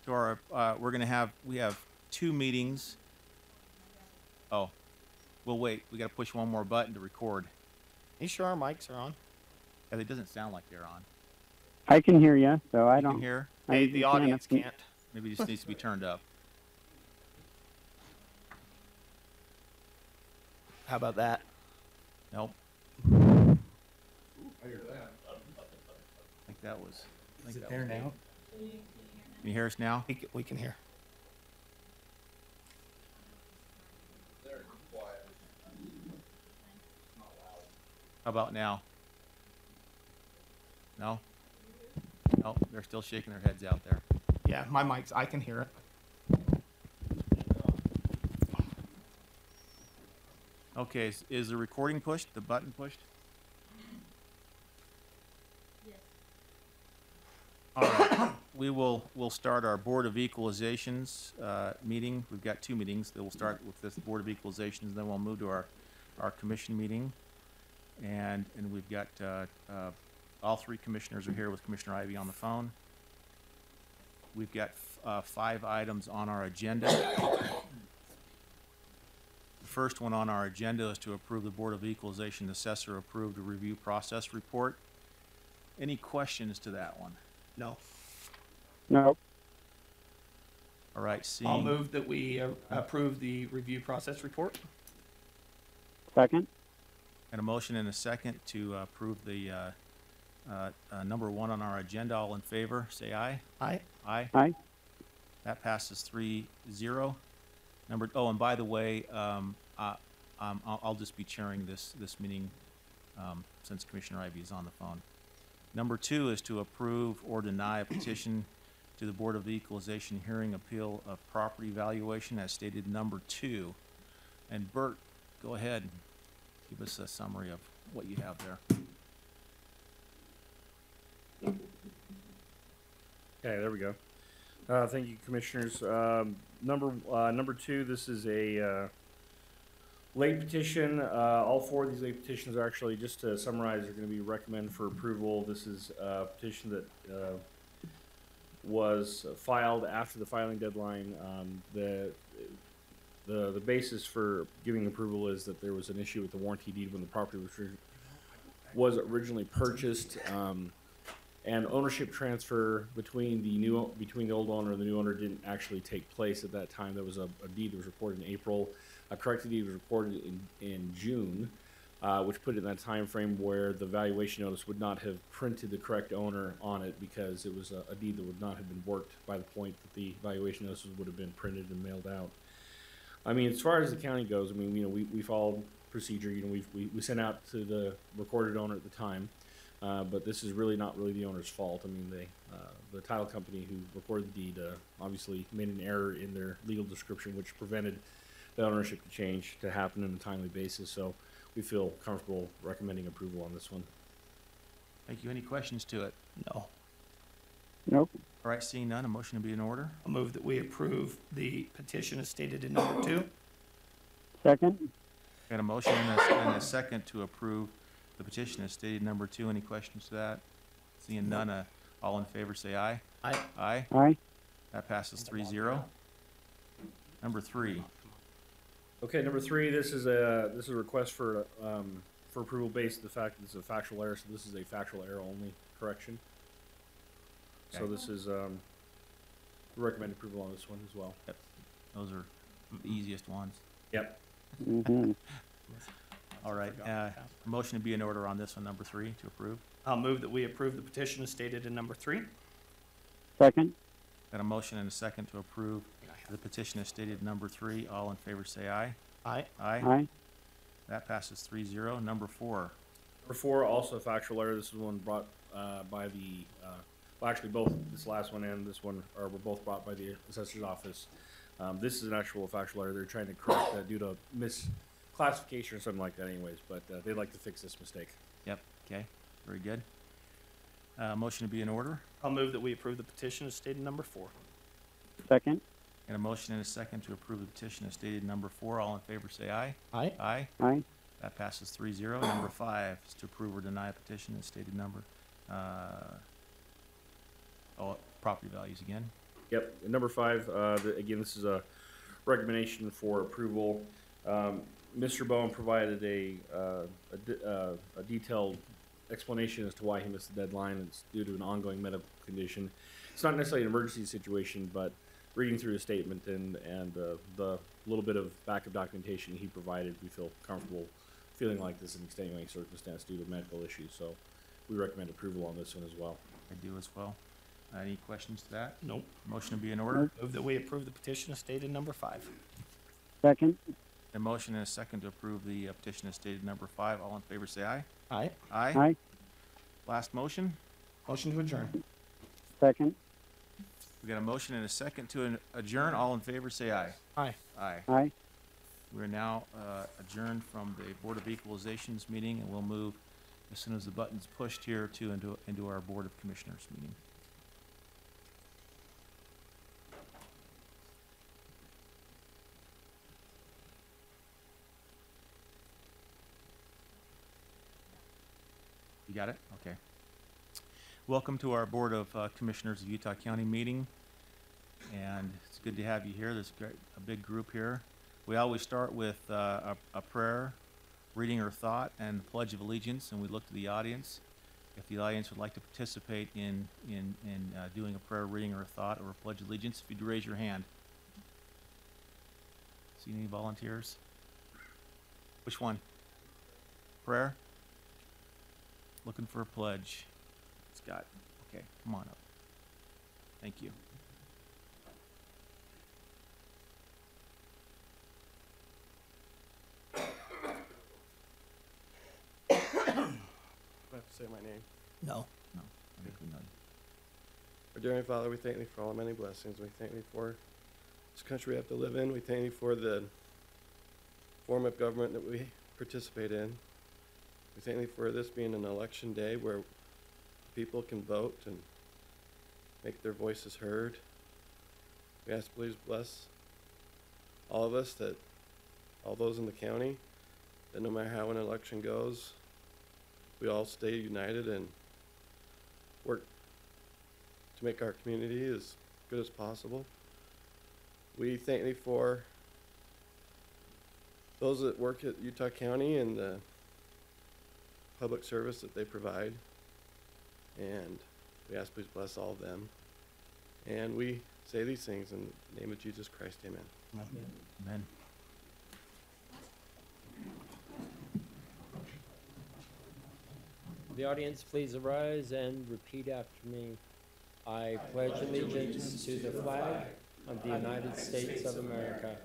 to our, we have 2 meetings. Oh, we'll wait. We gotta push one more button to record. You sure our mics are on? Yeah, it doesn't sound like they're on. I can hear you, so I You don't. can hear? Hey, the audience can't. Maybe it just needs to be turned up. How about that? Nope. I hear that. I think that was. Is it there now? Can you hear us now? We can hear. How about now? No? No, they're still shaking their heads out there. Yeah, my mics, I can hear it. Okay, is the recording pushed? The button pushed? Yes. All right, we'll start our Board of Equalizations meeting. We've got 2 meetings. We'll start with this Board of Equalizations, then we'll move to our commission meeting. And we've got all 3 commissioners are here with Commissioner Ivey on the phone. We've got 5 items on our agenda. The first one on our agenda is to approve the Board of Equalization Assessor approved review process report. Any questions to that one? No. No. All right, I'll seeing, move that we approve the review process report. Second? and a motion and a second to approve the number 1 on our agenda. All in favor, say aye. Aye. Aye. Aye. That passes 3-0. Oh, and by the way, I'll just be chairing this meeting since Commissioner Ivey is on the phone. Number 2 is to approve or deny a petition to the Board of Equalization hearing appeal of property valuation as stated number 2. And Bert, go ahead and give us a summary of what you have there. Okay, there we go. Thank you, commissioners. Number 2, this is a late petition. All 4 of these late petitions are actually, just to summarize, are going to be recommended for approval. This is a petition that was filed after the filing deadline. The basis for giving approval is that there was an issue with the warranty deed when the property was originally purchased. And ownership transfer between the old owner and the new owner didn't actually take place at that time. There was a deed that was reported in April. A corrected deed was reported in June, which put it in that time frame where the valuation notice would not have printed the correct owner on it because it was a deed that would not have been worked by the point that the valuation notices would have been printed and mailed out. I mean, as far as the county goes, I mean, we followed procedure. We sent out to the recorded owner at the time. But this is really not really the owner's fault. I mean, the title company who recorded the deed obviously made an error in their legal description, which prevented the ownership change to happen on a timely basis. So we feel comfortable recommending approval on this one. Thank you. Any questions to it? No. Nope. All right, seeing none, a motion to be in order. I'll move that we approve the petition as stated in number 2. Second? Got a motion and a second to approve the petition as stated number 2. Any questions to that? Seeing none, all in favor say aye. Aye. Aye. Aye. That passes 3-0. Number 3. Okay, number 3. This is a request for approval based on the fact that it's a factual error. So this is a factual error only correction. So Okay. this is recommend approval on this one as well. Yep. Those are the easiest ones. Yep. Mm-hmm. All right. Motion to be in order on this one, number 3, to approve. I'll move that we approve the petition as stated in number 3. Second? Got a motion and a second to approve the petition as stated number 3. All in favor say aye. Aye. Aye. Aye. That passes 3-0. Number 4. Number 4, also a factual error. This is one brought by the, well, actually both this last one and this one were both brought by the assessor's office. This is an actual factual error. They're trying to correct that due to misclassification or something like that anyways, but they'd like to fix this mistake. Yep. Okay. Very good. Motion to be in order. I'll move that we approve the petition as stated in number 4. Second? Got a motion and a second to approve the petition as stated number 4. All in favor say aye. Aye. Aye. Aye. That passes 3-0. Number 5 is to approve or deny a petition as stated number. Property values again. Yep, and number 5, again, this is a recommendation for approval. Mr. Bowen provided a detailed explanation as to why he missed the deadline. It's due to an ongoing medical condition. It's not necessarily an emergency situation, but reading through the statement and the little bit of backup documentation he provided, we feel comfortable feeling like this is an extenuating circumstance due to medical issues. So we recommend approval on this one as well. I do as well. Any questions to that? Nope. Motion to be in order? Move that we approve the petition as stated number 5. second, A motion and a second to approve the petition as stated number 5. All in favor, say aye. Aye. Aye. aye, Last motion. Motion to adjourn. second, We got a motion and a second to adjourn. All in favor, say aye. Aye. Aye. aye. We're now adjourned from the Board of Equalizations meeting, and we'll move as soon as the button's pushed here into our Board of Commissioners meeting. You got it? Okay. Welcome to our Board of Commissioners of Utah County meeting, and it's good to have you here. There's a big group here. We always start with a prayer, reading or thought, and the Pledge of Allegiance, and we look to the audience. If the audience would like to participate in doing a prayer, reading, or a thought, or a Pledge of Allegiance, if you'd raise your hand. See any volunteers? Which one? Prayer? Looking for a pledge. Scott, okay, come on up. Thank you. I have to say my name. No. No, I think we know. Our dear Heavenly Father, we thank Thee for all the many blessings. We thank Thee for this country we have to live in. We thank Thee for the form of government that we participate in. We thank Thee for this being an election day where people can vote and make their voices heard. We ask, please bless all of us, that all those in the county, that no matter how an election goes, we all stay united and work to make our community as good as possible. We thank Thee for those that work at Utah County and the public service that they provide. And we ask, please bless all of them. And we say these things in the name of Jesus Christ. Amen. Amen. The audience, please arise and repeat after me. I pledge allegiance to the flag of the United States of America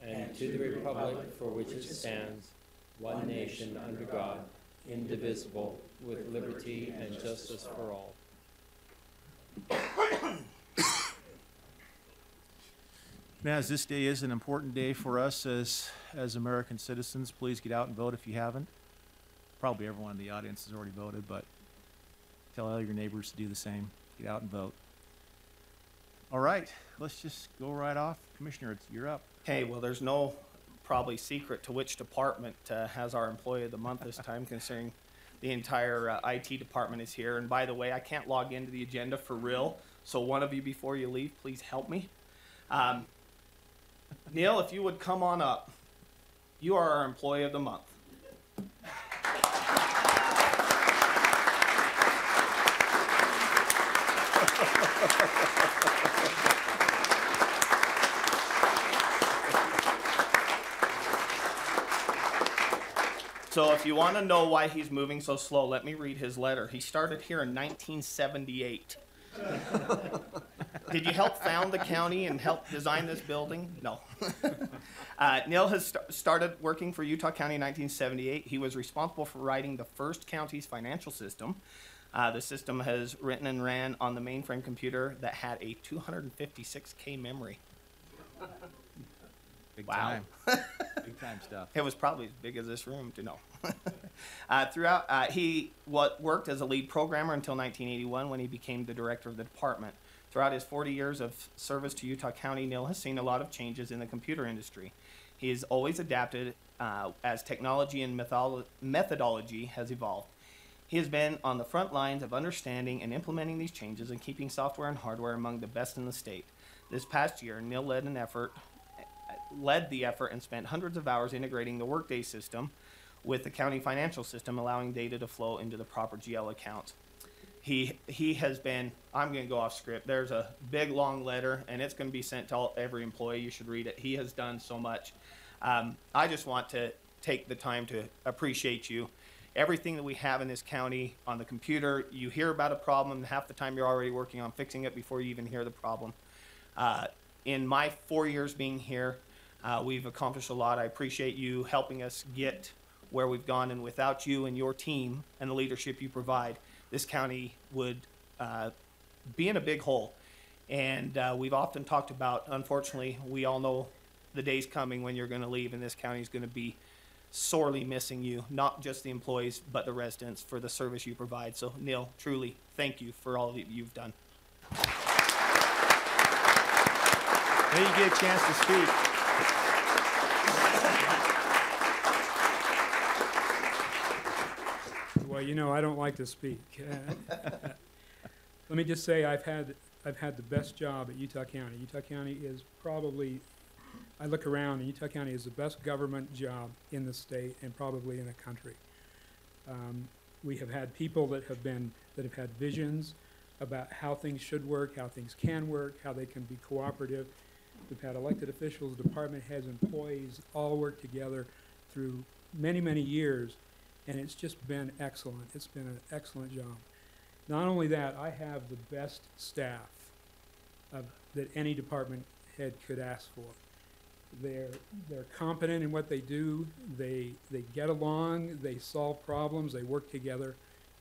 and to the republic for which it stands, one nation under God, indivisible, with liberty and justice for all. Now, as this day is an important day for us as American citizens, please get out and vote if you haven't. Probably everyone in the audience has already voted, but tell all your neighbors to do the same. Get out and vote. All right, let's just go right off. Commissioner, you're up. Okay, well, there's no probably secret to which department has our Employee of the Month this time, considering the entire IT department is here. And by the way, I can't log into the agenda for real, so one of you before you leave, please help me. Neil, if you would come on up. You are our Employee of the Month. So if you want to know why he's moving so slow, let me read his letter. He started here in 1978. Did you help found the county and help design this building? No. Neil has started working for Utah County in 1978. He was responsible for writing the first county's financial system. The system has written and ran on the mainframe computer that had a 256K memory. Big Wow. time. Big time stuff. It was probably as big as this room to know. He worked as a lead programmer until 1981 when he became the director of the department. Throughout his 40 years of service to Utah County, Neil has seen a lot of changes in the computer industry. He has always adapted as technology and methodology has evolved. He has been on the front lines of understanding and implementing these changes and keeping software and hardware among the best in the state. This past year, Neil led the effort and spent hundreds of hours integrating the Workday system with the county financial system, allowing data to flow into the proper GL accounts. He has been, I'm going to go off script. There's a big long letter and it's going to be sent to every employee. You should read it. He has done so much. I just want to take the time to appreciate you. Everything that we have in this county on the computer, you hear about a problem, half the time you're already working on fixing it before you even hear the problem. In my 4 years being here, we've accomplished a lot. I appreciate you helping us get where we've gone, and without you and your team and the leadership you provide, this county would be in a big hole. And we've often talked about, unfortunately, we all know the day's coming when you're going to leave, and this county is going to be sorely missing you, not just the employees, but the residents, for the service you provide. So, Neil, truly, thank you for all that you've done. Now you get a chance to speak. Well, you know, I don't like to speak. Let me just say I've had the best job at Utah County. Utah County is probably, I look around and Utah County is the best government job in the state and probably in the country. We have had people that have had visions about how things should work, how things can work, how they can be cooperative. We've had elected officials, department heads, employees all work together through many, many years, and it's just been excellent. It's been an excellent job. Not only that, I have the best staff that any department head could ask for. They're competent in what they do. They get along. They solve problems. They work together.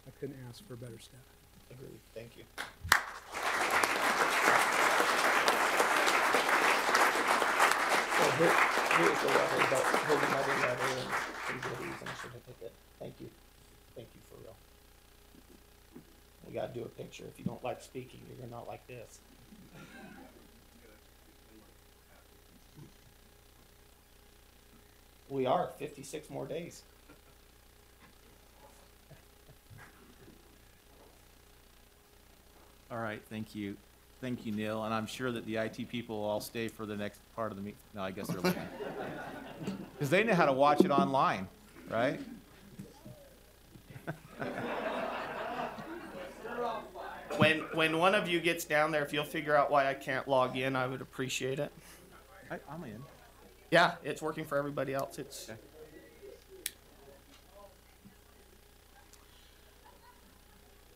I couldn't ask for better staff. Agreed. Thank you. So here's the letter, but here's another letter and some goodies and a certificate. Thank you. Thank you for real. We got to do a picture. If you don't like speaking, you're not like this. We are 56 more days. All right, thank you. Thank you, Neil. And I'm sure that the IT people will all stay for the next part of the meeting. No, I guess they're leaving. Because they know how to watch it online, right? When one of you gets down there, if you'll figure out why I can't log in, I would appreciate it. I'm in. Yeah, it's working for everybody else. It's Okay.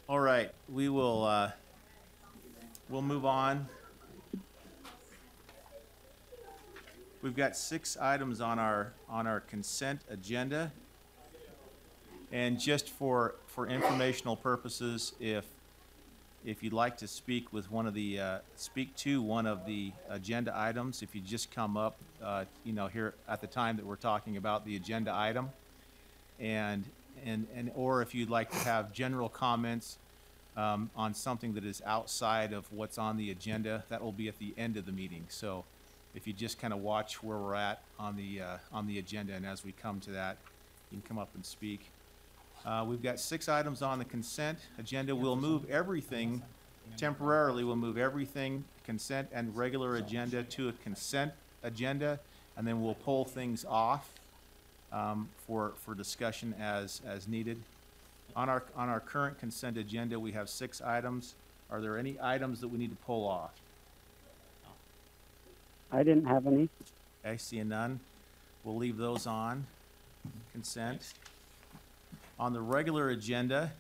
All right, we will we'll move on. We've got 6 items on our consent agenda. And just for informational purposes, if you'd like to speak with speak to one of the agenda items, if you just come up, here at the time that we're talking about the agenda item, or if you'd like to have general comments on something that is outside of what's on the agenda, that will be at the end of the meeting. So if you just kind of watch where we're at on the agenda, and as we come to that, you can come up and speak. We've got 6 items on the consent agenda. We'll move everything temporarily. We'll move everything consent and regular agenda to a consent agenda, and then we'll pull things off for discussion as needed. On our current consent agenda, we have 6 items. Are there any items that we need to pull off? I didn't have any. Okay, seeing none, we'll leave those on consent. On the regular agenda,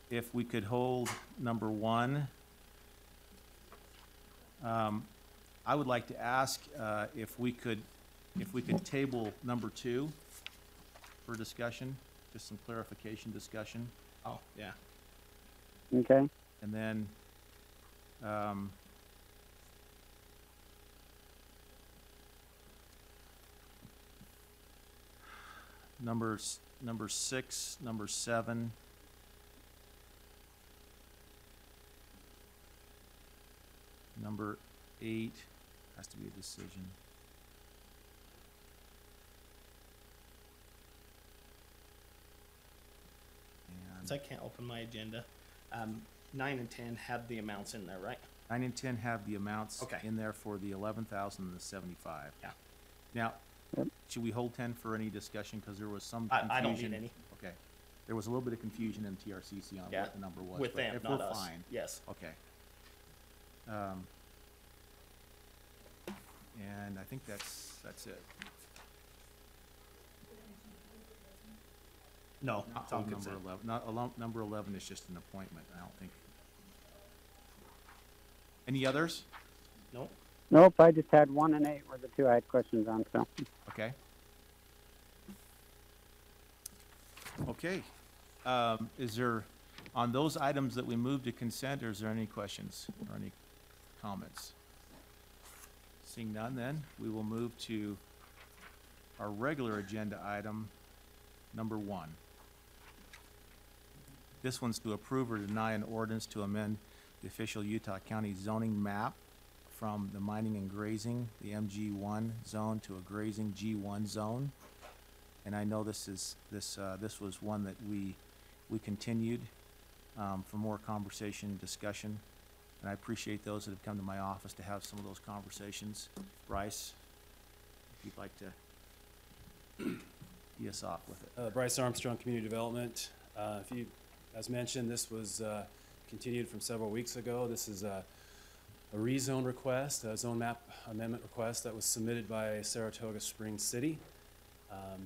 if we could hold number 1, I would like to ask if we could table number 2 for discussion, just some clarification discussion. oh yeah. Okay. And then number 6, number 7. Number 8 has to be a decision. since I can't open my agenda, 9 and 10 have the amounts in there, right? 9 and 10 have the amounts Okay. in there for the 11,000 and the 75. Yeah. Now, Yep. should we hold 10 for any discussion? Because there was some confusion. I don't need any. Okay. There was a little bit of confusion in TRCC on Yeah, what the number was. With but them, if not we're us. fine. Yes. Okay. And I think that's it. No, Not it's on hold number consent. 11. Not, number 11 is just an appointment, I don't think. Any others? No? Nope, I just had 1 and 8 were the two I had questions on, so. Okay. Okay. Is there, on those items that we moved to consent, or is there any questions or any comments? Seeing none, then, we will move to our regular agenda item, number 1. This one's to approve or deny an ordinance to amend the official Utah County zoning map from the mining and grazing, the MG1 zone, to a grazing G1 zone. And I know this was one that we continued for more conversation and discussion. And I appreciate those that have come to my office to have some of those conversations. Bryce, if you'd like to tee us off with it. Bryce Armstrong, Community Development. As mentioned, this was continued from several weeks ago. This is a rezone request, a zone map amendment request that was submitted by Saratoga Springs City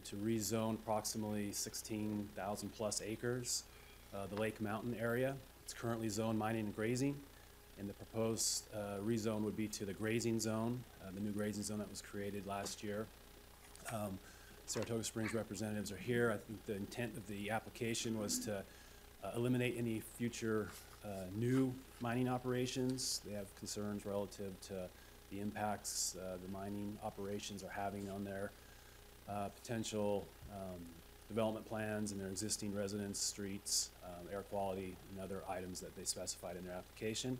to rezone approximately 16,000 plus acres, the Lake Mountain area. It's currently zoned mining and grazing, and the proposed rezone would be to the grazing zone, the new grazing zone that was created last year. Saratoga Springs representatives are here. I think the intent of the application was to eliminate any future new mining operations. They have concerns relative to the impacts the mining operations are having on their potential development plans and their existing residence streets, air quality, and other items that they specified in their application.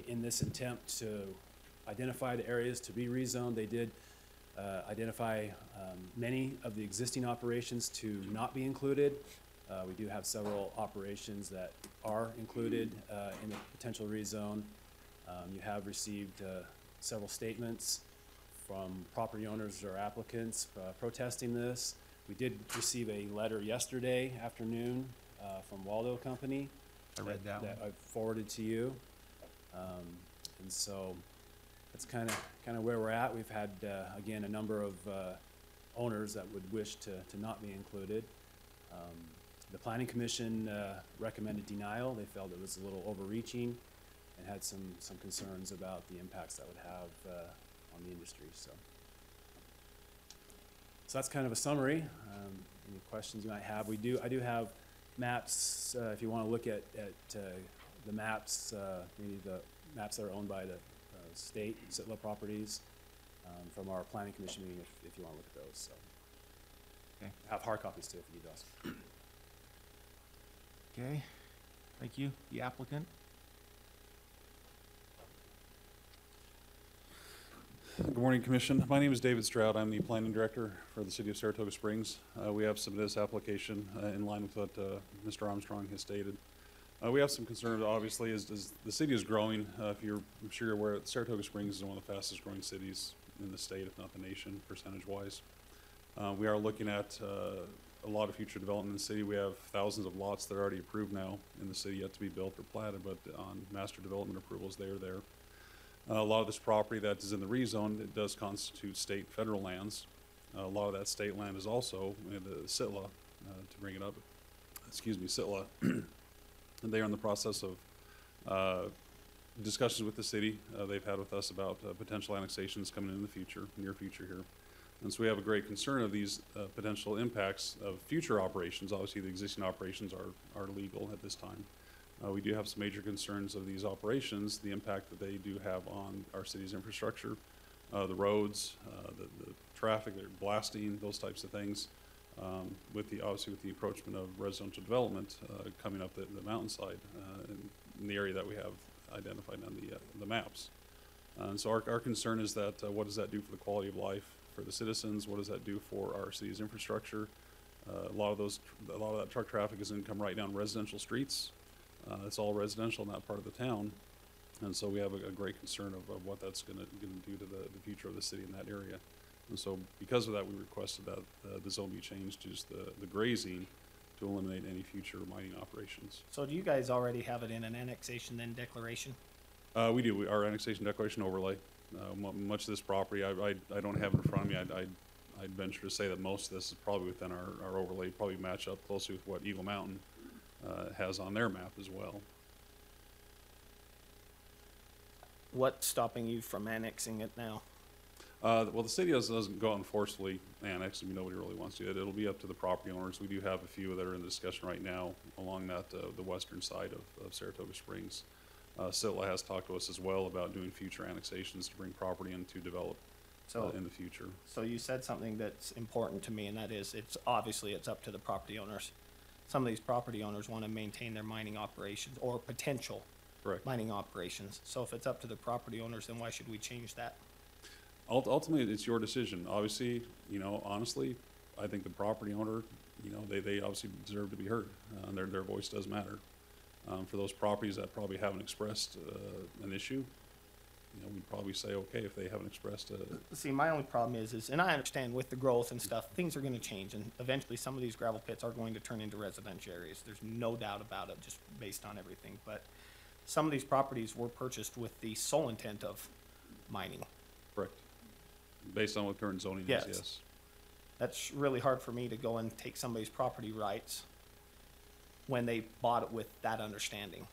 In this attempt to identify the areas to be rezoned, they did identify many of the existing operations to not be included. We do have several operations that are included in the potential rezone. You have received several statements from property owners or applicants protesting this. We did receive a letter yesterday afternoon from Waldo Company. I read that one. I forwarded to you. And so that's kind of where we're at. We've had, again, a number of owners that would wish to not be included. The Planning Commission recommended denial. They felt it was a little overreaching and had some concerns about the impacts that would have on the industry. So that's kind of a summary. Any questions you might have? I do have maps, if you want to look at the maps, maybe the maps that are owned by the state, Sitla Properties, from our Planning Commission meeting, if you want to look at those. So Okay. I have hard copies too, if you need those. Okay, thank you. The applicant? Good morning, Commission. My name is David Stroud. I'm the Planning Director for the City of Saratoga Springs. We have submitted this application in line with what Mr. Armstrong has stated. We have some concerns, obviously, as the city is growing. I'm sure you're aware, Saratoga Springs is one of the fastest growing cities in the state, if not the nation, percentage-wise. We are looking at a lot of future development in the city. We have thousands of lots that are already approved now in the city, yet to be built or platted, but on master development approvals, they are there. A lot of this property that is in the rezone, it does constitute state and federal lands. A lot of that state land is also in the Sitla, to bring it up, Sitla. And they are in the process of discussions with the city they've had with us about potential annexations coming in the future, near future here. And so we have a great concern of these potential impacts of future operations. Obviously, the existing operations are legal at this time. We do have some major concerns of these operations, the impact that they do have on our city's infrastructure, the roads, the traffic, they're blasting, those types of things. Obviously with the approachment of residential development coming up the mountainside in the area that we have identified on the maps. And so our concern is that what does that do for the quality of life for the citizens? What does that do for our city's infrastructure? A lot of that truck traffic is going to come right down residential streets. It's all residential in that part of the town. And so we have a great concern of what that's going to do to the future of the city in that area. And so because of that, we requested that the zone be changed to just the grazing to eliminate any future mining operations. So do you guys already have it in an annexation then declaration? We do. Our annexation declaration overlay. Much of this property, I don't have it in front of me. I'd venture to say that most of this is probably within our overlay, probably match up closely with what Eagle Mountain has on their map as well. What's stopping you from annexing it now? Well, the city doesn't go out and forcefully annex. I mean, nobody really wants to. It'll be up to the property owners. We do have a few that are in discussion right now along that the western side of Saratoga Springs. Sitla has talked to us as well about doing future annexations to bring property in to develop in the future. So you said something that's important to me, and that is it's up to the property owners. Some of these property owners want to maintain their mining operations or potential Correct. mining operations. So if it's up to the property owners, then why should we change that? Ultimately, it's your decision. Obviously, honestly, I think the property owner, they obviously deserve to be heard. Their voice does matter. For those properties that probably haven't expressed an issue, we'd probably say, okay, if they haven't expressed a... See, my only problem is, and I understand with the growth and stuff, things are gonna change, and eventually some of these gravel pits are going to turn into residential areas. There's no doubt about it, just based on everything. But some of these properties were purchased with the sole intent of mining. Correct. Based on what current zoning is, Yes. yes. That's really hard for me to go and take somebody's property rights when they bought it with that understanding.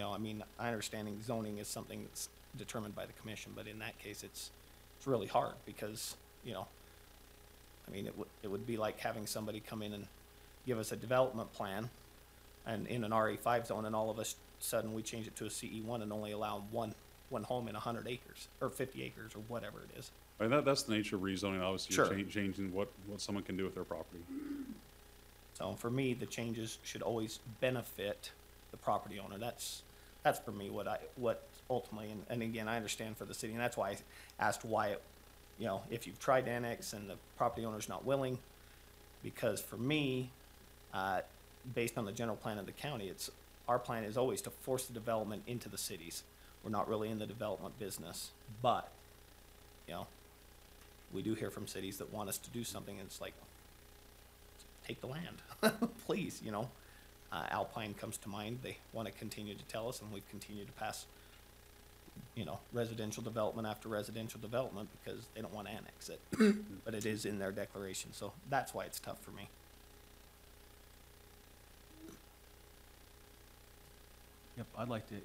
I mean, I understanding zoning is something that's determined by the commission, but in that case, it's really hard because, I mean, it would be like having somebody come in and give us a development plan and in an RA5 zone, and all of a sudden we change it to a CE1 and only allow one home in 100 acres or 50 acres or whatever it is. I mean, that's the nature of rezoning. Obviously, Sure. you're changing what someone can do with their property. So for me, the changes should always benefit the property owner. That's for me what ultimately, and again, I understand for the city, and that's why I asked why if you've tried to annex and the property owner's not willing, because for me, based on the general plan of the county, our plan is always to force the development into the cities. We're not really in the development business, but, we do hear from cities that want us to do something, and it's like, take the land, please, Alpine comes to mind. They want to continue to tell us, and we've continued to pass, residential development after residential development because they don't want to annex it. But it is in their declaration, so that's why it's tough for me. Yep, I'd like to,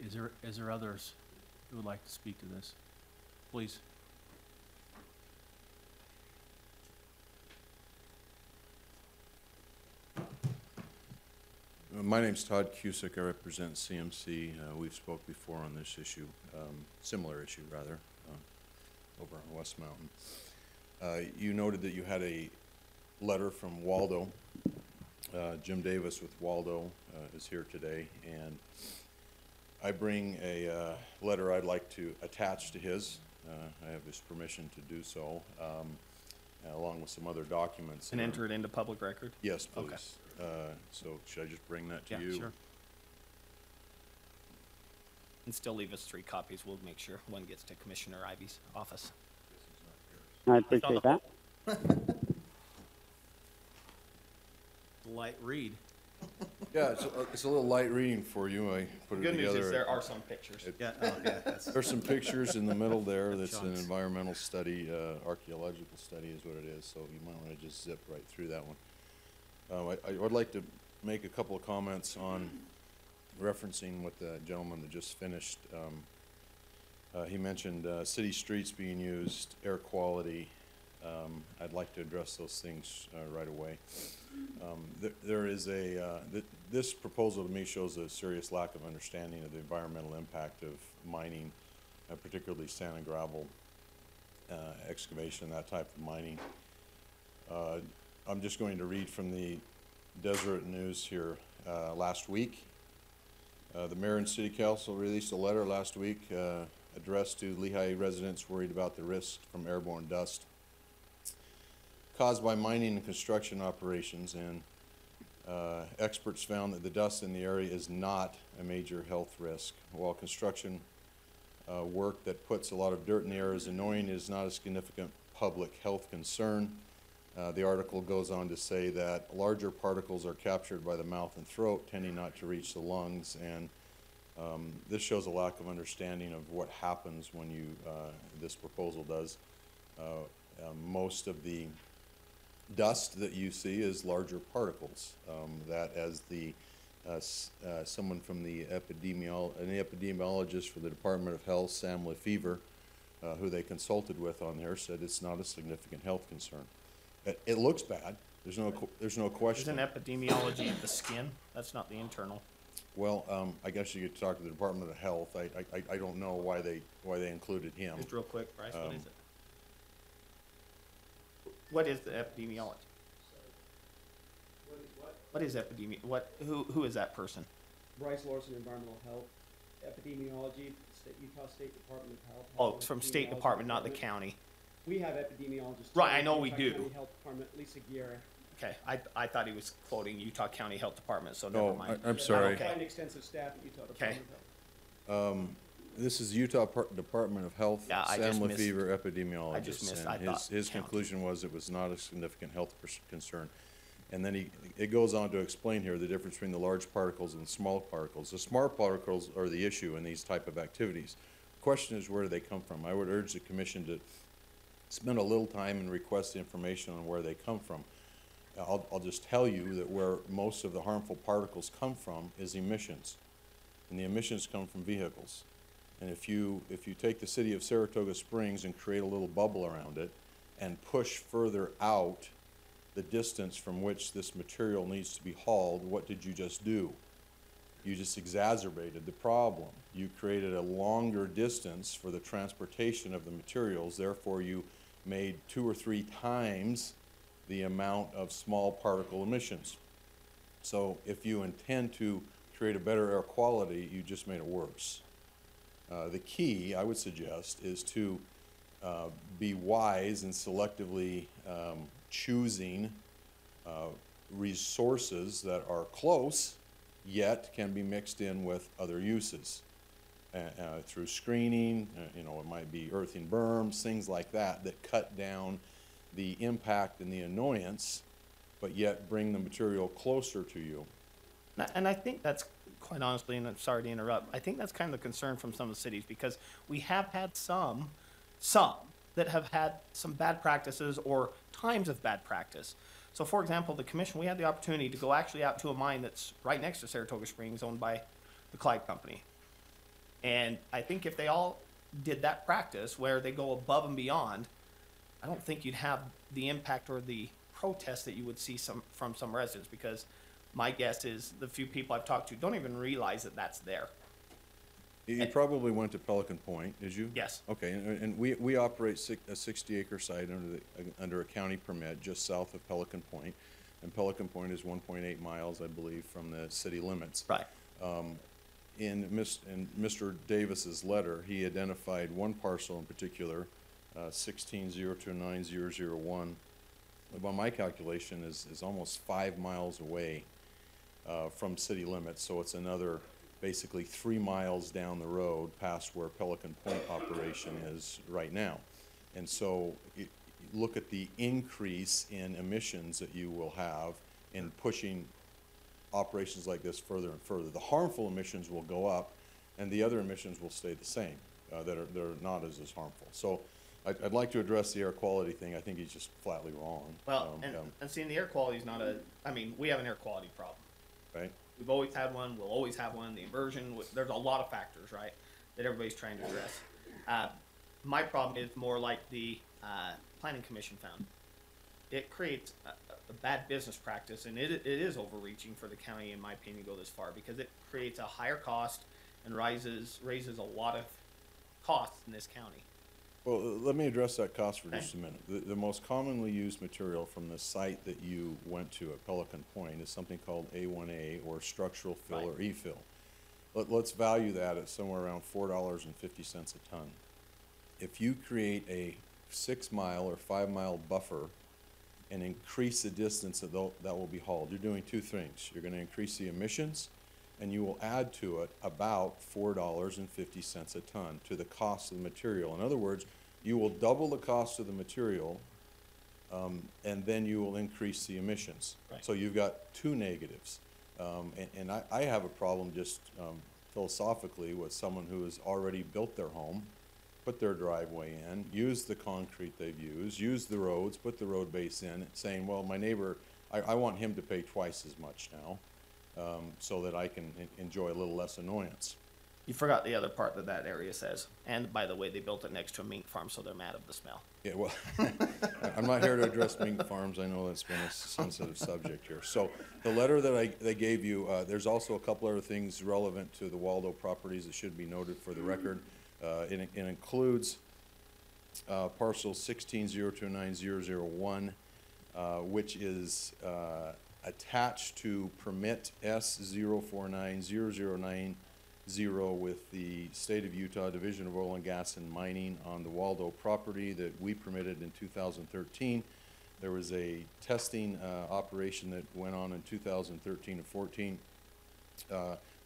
is there others who would like to speak to this? Please. My name's Todd Cusick. I represent CMC. We've spoke before on this issue, similar issue rather, over on West Mountain. You noted that you had a letter from Waldo. Jim Davis with Waldo is here today, and I bring a letter I'd like to attach to his. I have his permission to do so, along with some other documents. And enter it into public record? Yes, please. Okay. So should I just bring that to Yeah, you? sure. And still leave us 3 copies. We'll make sure one gets to Commissioner Ivy's office. I appreciate that. Light read. Yeah, it's a little light reading for you. I put it Good news together. is there are some pictures. Yeah, okay, that's, There's some pictures in the middle there. That's an Chunks. environmental study, archaeological study is what it is, so you might want to just zip right through that one. I would like to make a couple of comments on referencing what the gentleman that just finished. He mentioned city streets being used, air quality. I'd like to address those things right away. There is this proposal to me shows a serious lack of understanding of the environmental impact of mining, particularly sand and gravel excavation, that type of mining. I'm just going to read from the Deseret News here last week. The mayor and city council released a letter last week addressed to Lehigh residents worried about the risks from airborne dust caused by mining and construction operations, and experts found that the dust in the area is not a major health risk. While construction work that puts a lot of dirt in the air is annoying, it is not a significant public health concern. The article goes on to say that larger particles are captured by the mouth and throat, tending not to reach the lungs, and this shows a lack of understanding of what happens when you, this proposal does. Most of the dust that you see is larger particles, that as the someone from the an epidemiologist for the Department of Health, Sam Lefevre, who they consulted with on there, said it's not a significant health concern. It looks bad. There's no question. Isn't epidemiology the skin? That's not the internal. Well, I guess you could talk to the Department of Health. I don't know why they included him. Just real quick, Bryce, what is it? What is the epidemiology? What is who is that person? Bryce Lawson, Environmental Health, Epidemiology, Utah State Department of Health. Oh, it's from State Department, not the county. We have epidemiologists. Right, I know we do. County Health Department, Lisa Guerra. Okay, I thought he was quoting Utah County Health Department, so never mind. I'm sorry. Okay. Find extensive staff at Utah Department of Health. This is Utah Department of Health, Yeah, I Sam just missed- Lefevre, epidemiologist. I just missed- and I thought his county. conclusion was it was not a significant health concern. And then it goes on to explain here the difference between the large particles and the small particles. The small particles are the issue in these type of activities. The question is, where do they come from? I would urge the commission to spend a little time and request information on where they come from. I'll just tell you that where most of the harmful particles come from is emissions. And the emissions come from vehicles. And if you take the city of Saratoga Springs and create a little bubble around it and push further out the distance from which this material needs to be hauled, what did you just do? You just exacerbated the problem. You created a longer distance for the transportation of the materials, therefore you made 2 or 3 times the amount of small particle emissions. So if you intend to create a better air quality, you just made it worse. The key, I would suggest, is to be wise and selectively choosing resources that are close, yet can be mixed in with other uses. Through screening, it might be earthing berms, things like that, that cut down the impact and the annoyance, but yet bring the material closer to you. And I think that's, quite honestly, and I'm sorry to interrupt, I think that's kind of the concern from some of the cities, because we have had some that have had some bad practices or times of bad practice. So for example, the commission, we had the opportunity to go actually out to a mine that's right next to Saratoga Springs, owned by the Clyde Company. And I think if they all did that practice where they go above and beyond, I don't think you'd have the impact or the protest that you would see from some residents, because my guess is the few people I've talked to don't even realize that that's there. You probably went to Pelican Point, did you? Yes. Okay, and we operate a 60-acre site under a county permit just south of Pelican Point, and Pelican Point is 1.8 miles, I believe, from the city limits. Right. In Mr. Davis's letter, he identified one parcel in particular, 16029001. By my calculation, is almost 5 miles away from city limits, so it's another basically 3 miles down the road past where Pelican Point operation is right now. And so look at the increase in emissions that you will have in pushing operations like this further and further. The harmful emissions will go up, and the other emissions will stay the same, that are not as harmful. So I'd like to address the air quality thing. I think he's just flatly wrong. Well, and seeing the air quality is not we have an air quality problem. Right? We've always had one, we'll always have one, the inversion, there's a lot of factors, right, that everybody's trying to address. My problem is more like the Planning Commission found. It creates a bad business practice, and it is overreaching for the county, in my opinion, to go this far, because it creates a higher cost and raises a lot of costs in this county. Well, let me address that cost for just a minute. The most commonly used material from the site that you went to at Pelican Point is something called A1A, or structural fill, or E-fill. Let's value that at somewhere around $4.50 a ton. If you create a 6 mile or 5 mile buffer and increase the distance that will be hauled. You're doing two things. You're gonna increase the emissions, and you will add to it about $4.50 a ton to the cost of the material. In other words, you will double the cost of the material, and then you will increase the emissions. Right. So you've got two negatives. And I have a problem just philosophically with someone who has already built their home, put their driveway in, used the concrete they've used the roads, put the road base in, saying, well, my neighbor, I want him to pay twice as much now, so that I can enjoy a little less annoyance. You forgot the other part that that area says. And by the way, they built it next to a mink farm, so they're mad of the smell. Yeah, well, I'm not here to address mink farms. I know that's been a sensitive subject here. So the letter that they gave you, there's also a couple other things relevant to the Waldo properties that should be noted for the record. It includes parcel 16029001, which is attached to permit S049009 with the State of Utah Division of Oil and Gas and Mining on the Waldo property that we permitted in 2013. There was a testing operation that went on in 2013 and 14.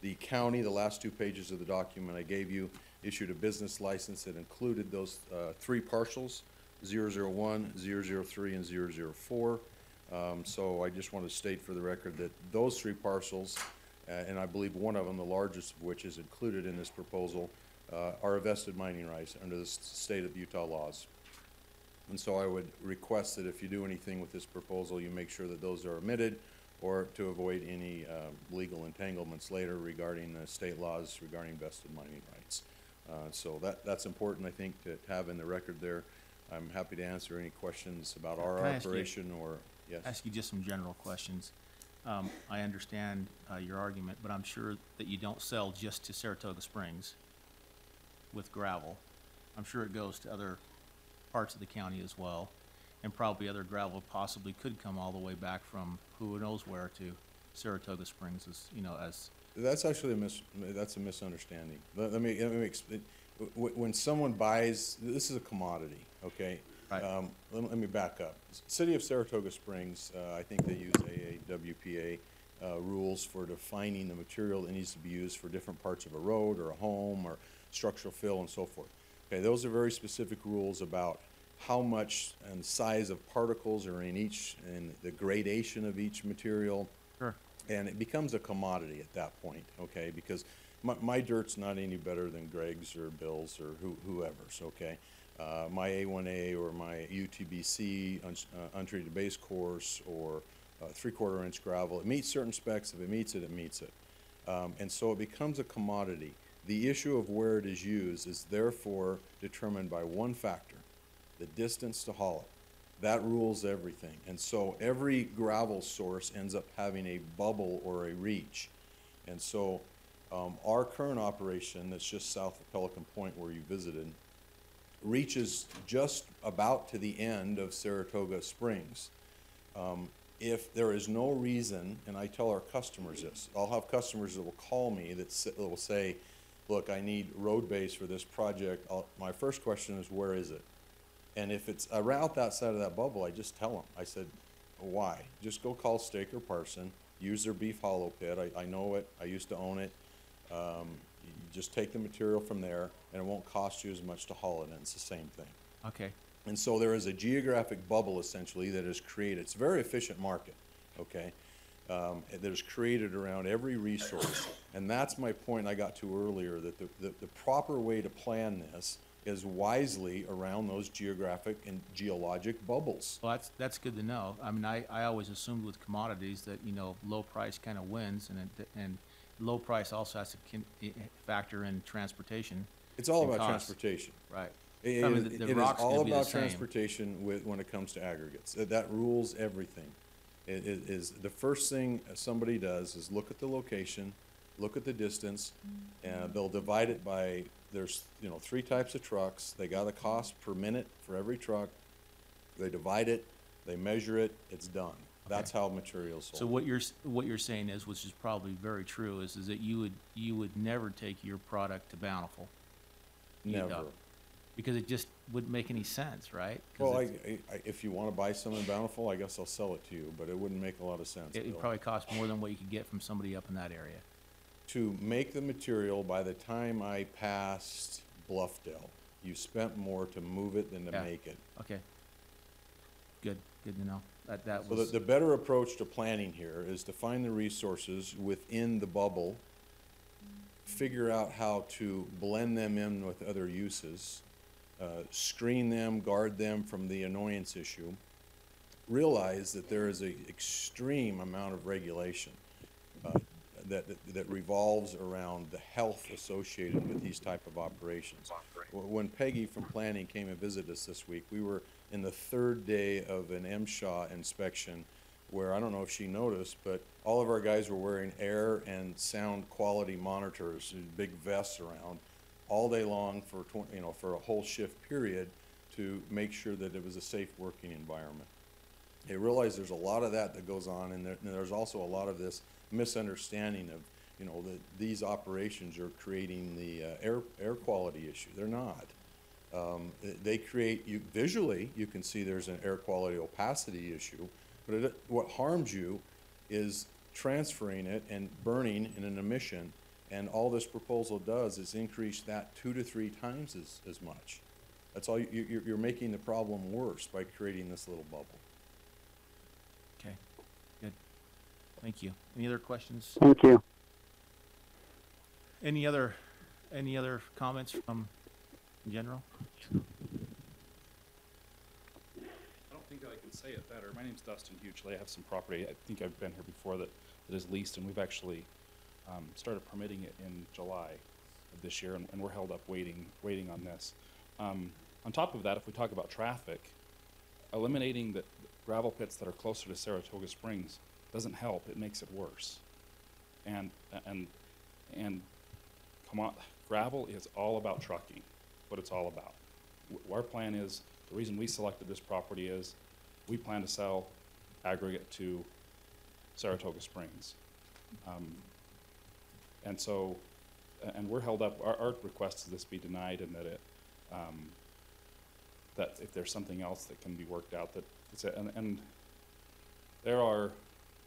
The county, the last 2 pages of the document I gave you, issued a business license that included those 3 parcels, 001, 003, and 004. So I just want to state for the record that those 3 parcels, and I believe one of them, the largest of which is included in this proposal, are a vested mining rights under the state of Utah laws. And so I would request that if you do anything with this proposal, you make sure that those are omitted, or to avoid any legal entanglements later regarding the state laws regarding vested mining rights. So that's important, I think, to have in the record there. I'm happy to answer any questions about our Can I ask you- operation or, yes. Ask you just some general questions. I understand your argument, but I'm sure that you don't sell just to Saratoga Springs with gravel. I'm sure it goes to other parts of the county as well, and probably other gravel possibly could come all the way back from who knows where to Saratoga Springs, as you know, as That's actually that's a misunderstanding. Let me explain. When someone buys, this is a commodity, okay? Right. Let me back up. City of Saratoga Springs, I think they use AAWPA rules for defining the material that needs to be used for different parts of a road or a home or structural fill and so forth. Okay, those are very specific rules about how much and size of particles are in each and the gradation of each material. Sure. And it becomes a commodity at that point, okay? Because my dirt's not any better than Greg's or Bill's or whoever's, okay? My A1A or my UTBC untreated base course or 3/4 inch gravel, it meets certain specs. If it meets it, it meets it. And so it becomes a commodity. The issue of where it is used is therefore determined by one factor, the distance to haul it. That rules everything. And so every gravel source ends up having a bubble or a reach. And so our current operation that's just south of Pelican Point where you visited reaches just about to the end of Saratoga Springs. If there is no reason, and I tell our customers this, I'll have customers that will call me that will say, look, I need road base for this project. My first question is, where is it? And if it's around that side of that bubble, I just tell them. I said, why? Just go call Staker Parson, use their beef hollow pit. I know it. I used to own it. You just take the material from there, and it won't cost you as much to haul it in. It's the same thing. okay. And so there is a geographic bubble, essentially, that is created. It's a very efficient market, okay, that is created around every resource. And that's my point I got to earlier, that the proper way to plan this is wisely around those geographic and geologic bubbles. Well, that's good to know. I mean, I always assumed with commodities that, you know, low price kind of wins, and low price also has to factor in transportation. It's all and about cost. transportation. Right. It I mean, the is rock's gonna all be the about same. transportation when it comes to aggregates. That rules everything. It is the first thing somebody does is look at the location, look at the distance, and they'll divide it by, there's 3 types of trucks. They got a cost per minute for every truck. They divide it, they measure it, it's done. That's how materials sold. So what you're saying is, which is probably very true, is that you would never take your product to Bountiful. Never. Because it just wouldn't make any sense, right? 'Cause Well, it's- if you wanna buy some in Bountiful, I guess I'll sell it to you, but it wouldn't make a lot of sense, it would Bill. probably cost more than what you could get from somebody up in that area. To make the material, by the time I passed Bluffdale, you spent more to move it than to Yeah. make it. Okay. Good to know. That So was, the better approach to planning here is to find the resources within the bubble, figure out how to blend them in with other uses, screen them, guard them from the annoyance issue. Realize that there is an extreme amount of regulation that revolves around the health associated with these type of operations. When Peggy from planning came and visited us this week, we were in the third day of an MSHA inspection where, I don't know if she noticed, but all of our guys were wearing air and sound quality monitors, big vests around, all day long for for a whole shift period to make sure that it was a safe working environment. They realize there's a lot of that goes on, and there's also a lot of this misunderstanding of, that these operations are creating the air quality issue. They're not. They create, visually, you can see there's an air quality opacity issue, but what harms you is transferring it and burning in an emission, and all this proposal does is increase that 2 to 3 times as much. That's all, you're making the problem worse by creating this little bubble. okay, good. Thank you. Any other questions? Thank you. Any other comments from general? I don't think that I can say it better. My name's Dustin Hughley. I have some property, I think I've been here before, that is leased, and we've actually started permitting it in July of this year, and we're held up waiting on this. On top of that, if we talk about traffic, eliminating the gravel pits that are closer to Saratoga Springs doesn't help, it makes it worse. And come on, gravel is all about trucking, what it's all about. Our plan is, the reason we selected this property is, we plan to sell aggregate to Saratoga Springs. And so, and we're held up, our request is this be denied, and that it, that if there's something else that can be worked out, that it's, and there are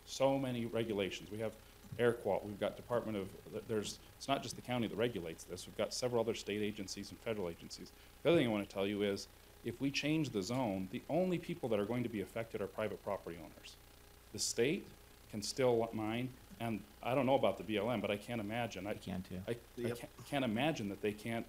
so many regulations. We have air quality, we've got Department of, it's not just the county that regulates this, we've got several other state agencies and federal agencies. The other thing I want to tell you is, if we change the zone, the only people that are going to be affected are private property owners. The state can still mine, and I don't know about the BLM, but I can't imagine. I can too. I can't imagine that they can't.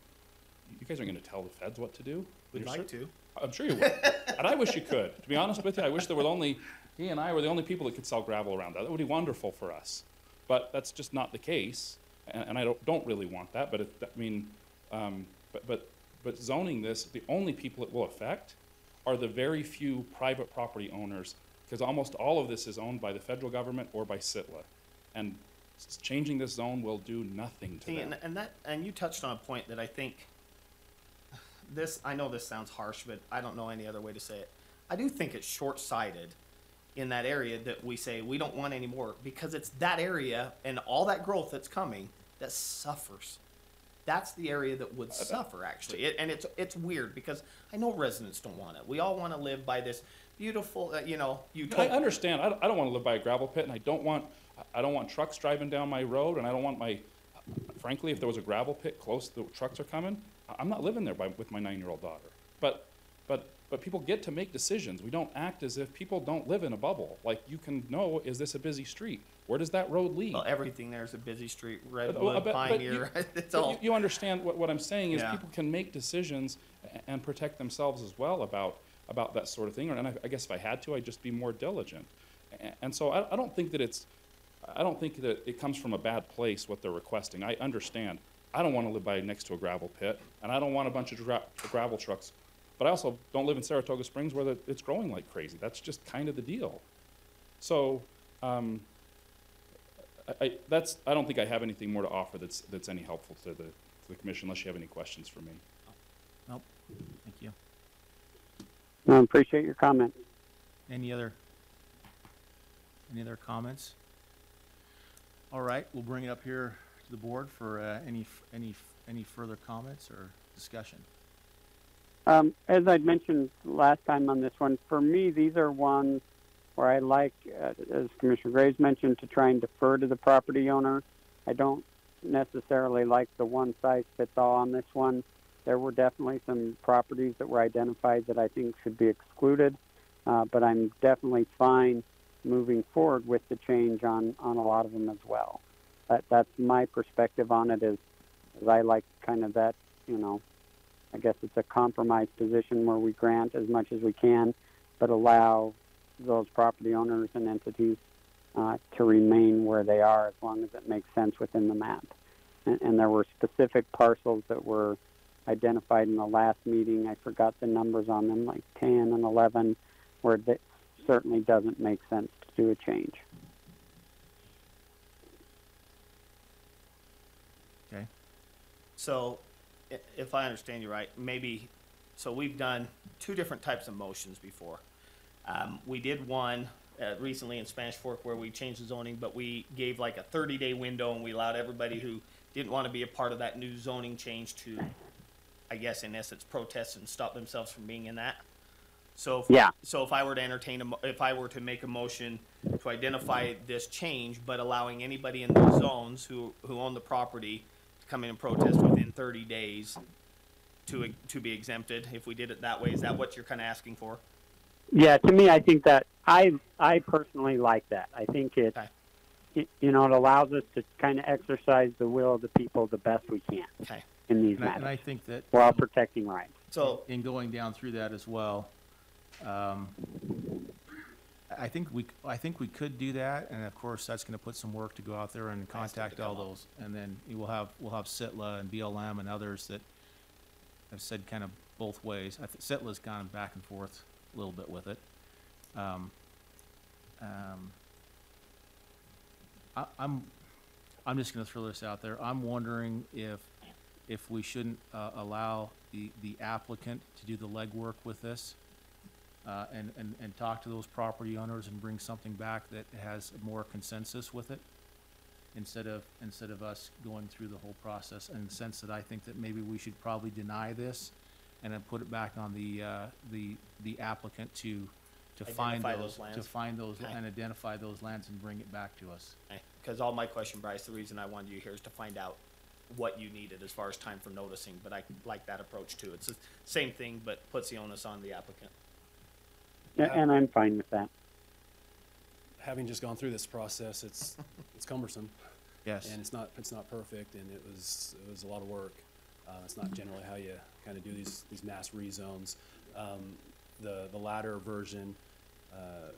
You guys aren't going to tell the feds what to do? We'd You're like sure? to. I'm sure you would. And I wish you could. To be honest with you, I wish there were only, he and I were the only people that could sell gravel around. That would be wonderful for us. But that's just not the case, and I don't really want that. But but zoning this, the only people it will affect are the very few private property owners, because almost all of this is owned by the federal government or by SITLA, and changing this zone will do nothing to See, them. and you touched on a point that I think, I know this sounds harsh, but I don't know any other way to say it. I do think it's short-sighted in that area that we say we don't want any more, because it's that area and all that growth that's coming that suffers. That's the area that would suffer, actually. And it's weird, because I know residents don't want it. We all want to live by this beautiful, I understand. I don't want to live by a gravel pit, and I don't want trucks driving down my road, and I don't want frankly, if there was a gravel pit close, the trucks are coming, I'm not living there with my 9-year-old daughter. But people get to make decisions. We don't act as if people don't live in a bubble. Like, you can know, is this a busy street? Where does that road lead? Well, everything there is a busy street, Redwood, Pioneer, it's all. You understand what I'm saying is, Yeah. people can make decisions and protect themselves as well about that sort of thing. And I guess if I had to, I'd just be more diligent. And so I don't think that it comes from a bad place, what they're requesting. I understand. I don't want to live next to a gravel pit, and I don't want a bunch of gravel trucks. But I also don't live in Saratoga Springs where it's growing like crazy. That's just kind of the deal. So I don't think I have anything more to offer that's any helpful to the commission, unless you have any questions for me. Nope. Thank you. I appreciate your comment. Any other comments? All right, we'll bring it up here to the board for any further comments or discussion. As I'd mentioned last time on this one, for me, these are ones where I like, as Commissioner Graves mentioned, to try and defer to the property owner. I don't necessarily like the one-size-fits-all on this one. There were definitely some properties that were identified that I think should be excluded, but I'm definitely fine moving forward with the change on a lot of them as well. That's my perspective on it, is I like kind of that, I guess it's a compromise position where we grant as much as we can, but allow those property owners and entities to remain where they are as long as it makes sense within the map. And there were specific parcels that were identified in the last meeting. I forgot the numbers on them, like 10 and 11, where it certainly doesn't make sense to do a change. Okay. So, if I understand you right, maybe, so we've done two different types of motions before. We did one recently in Spanish Fork where we changed the zoning, but we gave like a 30-day window, and we allowed everybody who didn't want to be a part of that new zoning change to, I guess in essence, protest and stop themselves from being in that. So if I were to if I were to make a motion to identify this change, but allowing anybody in those zones who own the property to come in and protest within 30 days to be exempted, if we did it that way, is that what you're kind of asking for? Yeah, to me, I think that I personally like that. I think it allows us to kind of exercise the will of the people the best we can in these matters. And I think that while protecting rights. So in going down through that as well, I think we could do that, and of course that's going to put some work to go out there and contact all those, and then we'll have SITLA and BLM and others that have said kind of both ways. I think SITLA's gone back and forth a little bit with it. I'm just going to throw this out there. I'm wondering if we shouldn't allow the applicant to do the legwork with this, and talk to those property owners and bring something back that has more consensus with it, instead of us going through the whole process. In the sense that I think that maybe we should probably deny this, and then put it back on the applicant to find those and identify those lands and bring it back to us. Because all my question, Bryce, the reason I wanted you here is to find out what you needed as far as time for noticing, but I like that approach too. It's the same thing, but puts the onus on the applicant. And I'm fine with that. Having just gone through this process, it's cumbersome. Yes. And it's not perfect, and it was a lot of work. It's not generally how you kind of do these mass rezones. The latter version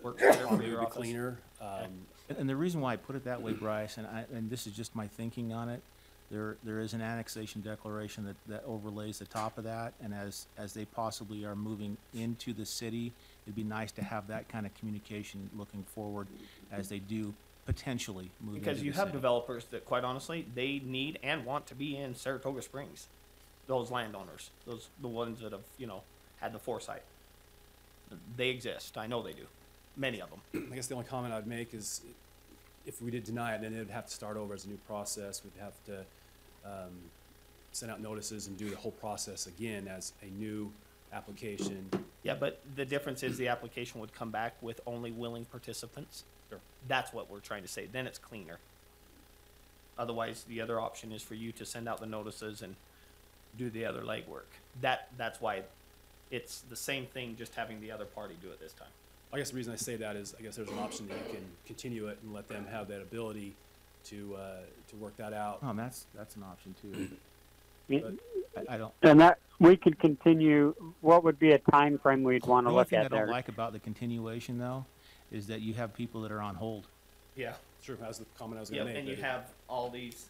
Works better for probably your would be office. cleaner. And the reason why I put it that way, Bryce, and this is just my thinking on it, there is an annexation declaration that overlays the top of that, and as they possibly are moving into the city, it'd be nice to have that kind of communication looking forward as they do potentially move into the Because city. you have developers that, quite honestly, they need and want to be in Saratoga Springs. Those landowners, the ones that have, had the foresight. They exist. I know they do. Many of them. I guess the only comment I'd make is, if we did deny it, then it would have to start over as a new process. We'd have to send out notices and do the whole process again as a new application. Yeah, but the difference is the application would come back with only willing participants. Sure. That's what we're trying to say. Then it's cleaner. Otherwise, the other option is for you to send out the notices and do the other legwork. That's why it's the same thing, just having the other party do it this time. I guess the reason I say that is, I guess there's an option that you can continue it and let them have that ability to work that out. Oh, and that's an option too. But I don't. And that we could continue. What would be a time frame we'd want The to only look thing I at don't there? like about the continuation though, is that you have people that are on hold. Yeah. True, that's the comment I was Yeah, going to make. and you that have all these.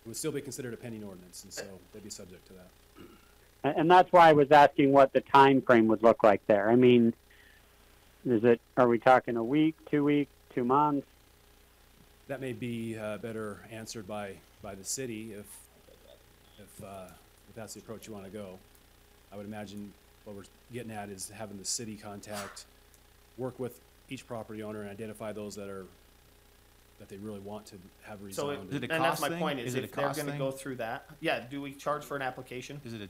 it would still be considered a pending ordinance, and so they'd be subject to that. And that's why I was asking what the time frame would look like there. I mean, are we talking a week, 2 weeks, 2 months? That may be better answered by the city if that's the approach you want to go. I would imagine what we're getting at is having the city work with each property owner and identify those that they really want to have rezoned. So Is it a and that's cost my thing? point is Is it if a they're cost going to thing? go through that, yeah. Do we charge for an application? Is it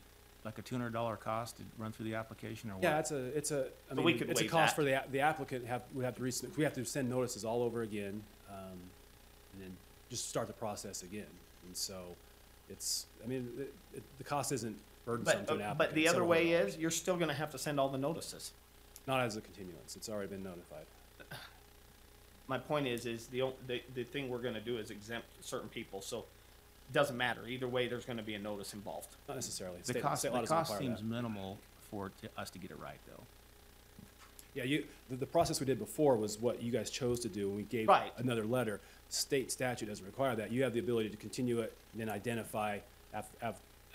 like a $200 cost to run through the application or what? Yeah, it's a, I So we mean, could it's a waive cost that. for the applicant we have to send notices all over again, and then just start the process again. And so it's, I mean, the cost isn't burdensome to an applicant. But the It's other several way hundred is, you're still gonna have to send all the notices. Not as a continuance. It's already been notified. My point is the thing we're gonna do is exempt certain people, so it doesn't matter. Either way, there's gonna be a notice involved. Not necessarily. The cost seems minimal for us to get it right, though. Yeah, the process we did before was what you guys chose to do, and we gave Right. another letter. State statute doesn't require that. You have the ability to continue it and then identify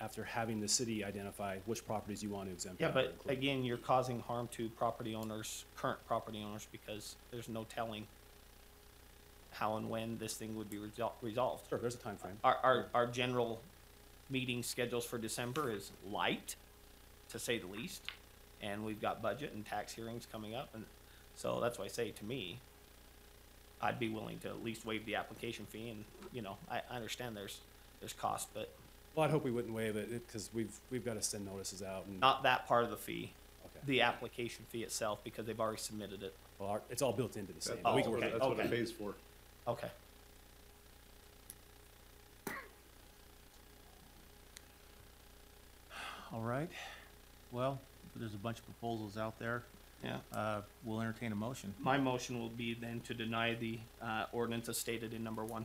after having the city identify which properties you want to exempt. Yeah, out or but include. again, you're causing harm to property owners, current property owners, because there's no telling how and when this thing would be resolved. Sure, there's a time frame. Our general meeting schedules for December is light, to say the least, and we've got budget and tax hearings coming up, and so that's why I say, to me, I'd be willing to at least waive the application fee, and, you know, I understand there's cost, but Well, I'd hope we wouldn't waive it because we've got to send notices out. And, not that part of the fee, okay. the application fee itself, because they've already submitted it. Well, it's all built into the same. Oh, We can work okay. it That's what okay. it pays for. Okay. All right. Well, there's a bunch of proposals out there. Yeah. We'll entertain a motion. My motion will be then to deny the ordinance as stated in number 1.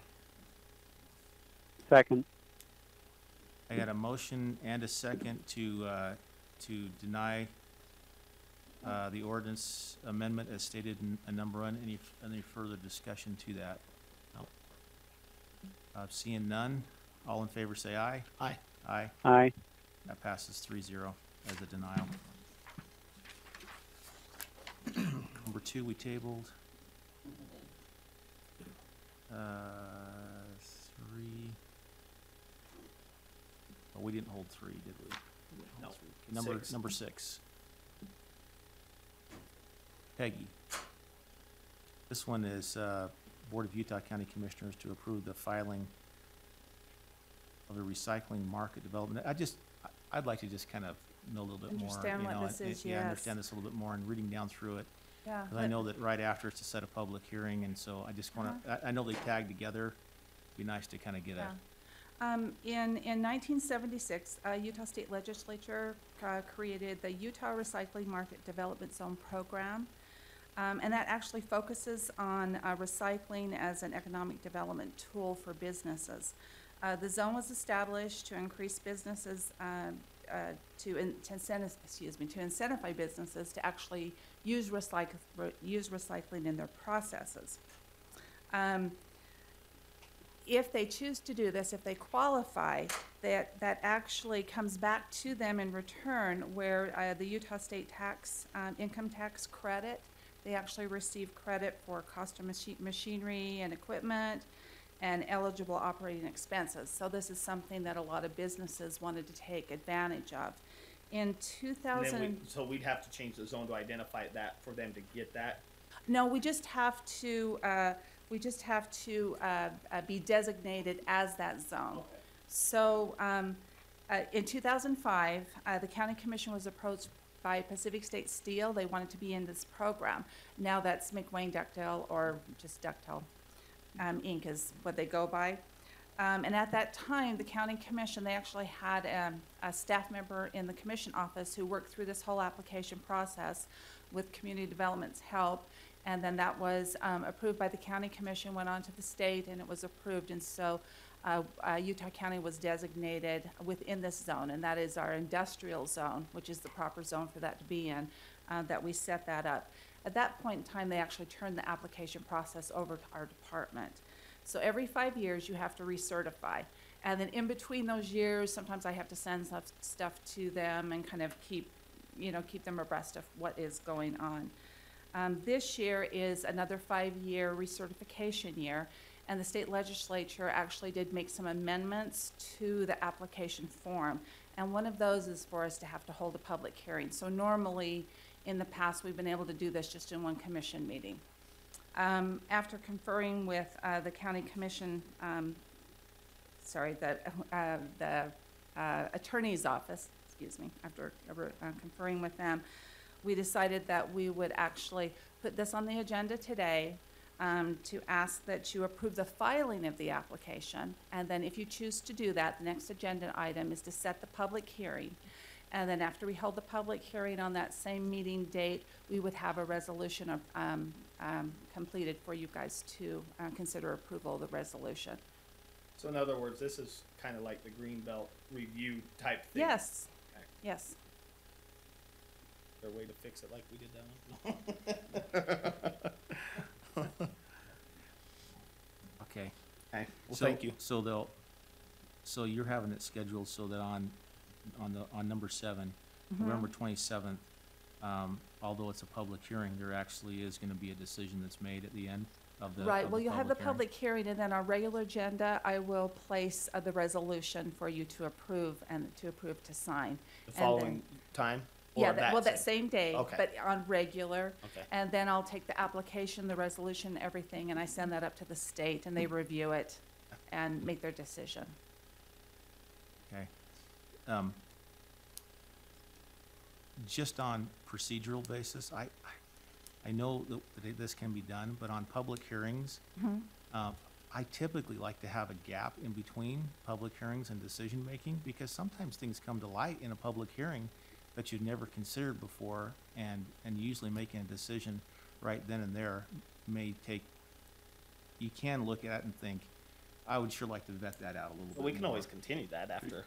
Second. I got a motion and a second to deny the ordinance amendment as stated in number 1. Any further discussion to that? No. Seeing none, all in favor say aye. Aye. Aye. Aye. That passes 3-0 as a denial. Number 2 we tabled. 3. Oh, we didn't hold 3, did we? No. Number 6. number 6. Peggy. This one is Board of Utah County Commissioners to approve the filing of the recycling market development. I'd like to just kind of know a little bit more. Understand you what know, this and- is, Yeah, yes. understand this a little bit more and reading down through it. Yeah. Because I know that right after it's to set a public hearing, and so I just want to, I know they tag together. Be nice to kind of get Yeah. a, In 1976, Utah State Legislature created the Utah Recycling Market Development Zone Program. And that actually focuses on recycling as an economic development tool for businesses. The zone was established to increase businesses, to incentivize businesses to actually use recycling in their processes. If they choose to do this, if they qualify, that actually comes back to them in return, where the Utah State income tax credit, they actually receive credit for cost of machinery and equipment and eligible operating expenses. So this is something that a lot of businesses wanted to take advantage of. In 2000, So we'd have to change the zone to identify that for them to get that. no, we just have to be designated as that zone. So in 2005, the county commission was approached by Pacific State Steel. They wanted to be in this program. Now that's McWayne Ductile, or just Ductile Inc. is what they go by. And at that time, the county commission, they actually had a staff member in the commission office who worked through this whole application process with community development's help. And then that was approved by the county commission, went on to the state, and it was approved. And so Utah County was designated within this zone, and that is our industrial zone, which is the proper zone for that to be in, that we set that up. At that point in time, they actually turned the application process over to our department. So every 5 years, you have to recertify. And then in between those years, sometimes I have to send stuff to them and kind of keep them abreast of what is going on. This year is another 5-year recertification year, and the state legislature actually did make some amendments to the application form. And one of those is for us to have to hold a public hearing. So normally, in the past, we've been able to do this just in one commission meeting. After conferring with the county commission, the attorney's office, after conferring with them, we decided that we would actually put this on the agenda today to ask that you approve the filing of the application. And then if you choose to do that, the next agenda item is to set the public hearing. And then after we hold the public hearing on that same meeting date, we would have a resolution of, completed for you guys to consider approval of the resolution. So in other words, this is kind of like the Greenbelt review type thing. Yes, Okay. yes. Is there a way to fix it like we did that one? Okay. Okay, well, So- thank you. So you're having it scheduled so that on number 7, Mm-hmm. November 27th, although it's a public hearing, there actually is gonna be a decision that's made at the end of the Right, well, you'll have the hearing. public hearing, and then our regular agenda, I will place the resolution for you to approve and to approve to sign. The And following time? Yeah, Or that same day, Okay. but on regular. Okay. And then I'll take the application, the resolution, everything, and I send that up to the state, and they review it and make their decision. Okay. Just on procedural basis, I know that this can be done, but on public hearings, I typically like to have a gap in between public hearings and decision-making, because sometimes things come to light in a public hearing that you've never considered before, and usually making a decision right then and there may take, you can look at it and think, I would sure like to vet that out a little bit Well, we can more. always continue that after.